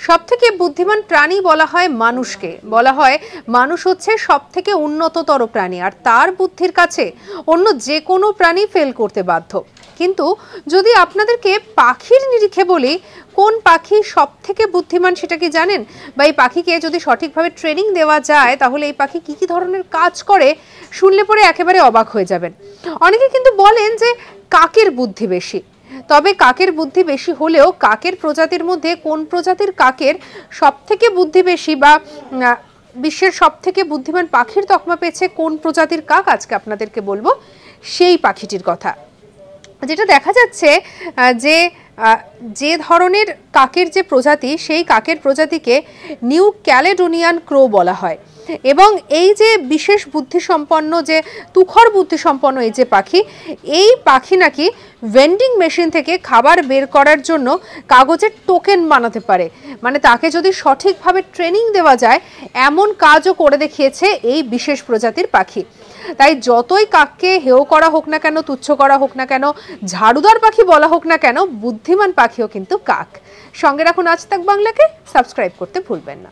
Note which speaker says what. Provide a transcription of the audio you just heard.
Speaker 1: সবথেকে বুদ্ধিমান প্রাণী বলা হয় মানুষকে, বলা হয় মানুষ হচ্ছে সবথেকে উন্নততর প্রাণী, আর তার বুদ্ধির কাছে অন্য যে কোনো প্রাণী ফেল করতে বাধ্য। কিন্তু যদি আপনাদেরকে পাখির নিরিখে বলি কোন পাখি সবথেকে বুদ্ধিমান সেটা কি জানেন? বা এই পাখিকে যদি সঠিকভাবে ট্রেনিং দেওয়া যায় তাহলে এই পাখি কি ধরনের কাজ করে শুনলে পরে একেবারে অবাক হয়ে যাবেন। অনেকে কিন্তু বলেন যে কাকের বুদ্ধি বেশি, তবে কাকের বুদ্ধি বেশি হলেও কাকের প্রজাতির মধ্যে কোন প্রজাতির কাকের সবথেকে বুদ্ধি বেশি বা বিশ্বের সবথেকে বুদ্ধিমান পাখির তকমা পেয়েছে কোন প্রজাতির কাক, আজকে আপনাদেরকে বলবো সেই পাখিটির কথা। যেটা দেখা যাচ্ছে যে যে ধরনের কাকের যে প্রজাতি সেই কাকের প্রজাতিকে নিউ ক্যালেডোনিয়ান ক্রো বলা হয়, এবং এই যে বিশেষ বুদ্ধিসম্পন্ন যে তুখর বুদ্ধিসম্পন্ন এই পাখি নাকি ভেন্ডিং মেশিন থেকে খাবার বের করার জন্য কাগজের টোকেন বানাতে পারে। মানে তাকে যদি সঠিকভাবে ট্রেনিং দেওয়া যায় এমন কাজও করে দেখিয়েছে এই বিশেষ প্রজাতির পাখি। তাই যতই কাককে হেয় করা হোক না কেন, তুচ্ছ করা হোক না কেন, ঝাড়ুদার পাখি বলা হোক না কেন, বুদ্ধিমান পাখিও কিন্তু কাক। সঙ্গে রাখুন আজ তাক বাংলাকে, সাবস্ক্রাইব করতে ভুলবেন না।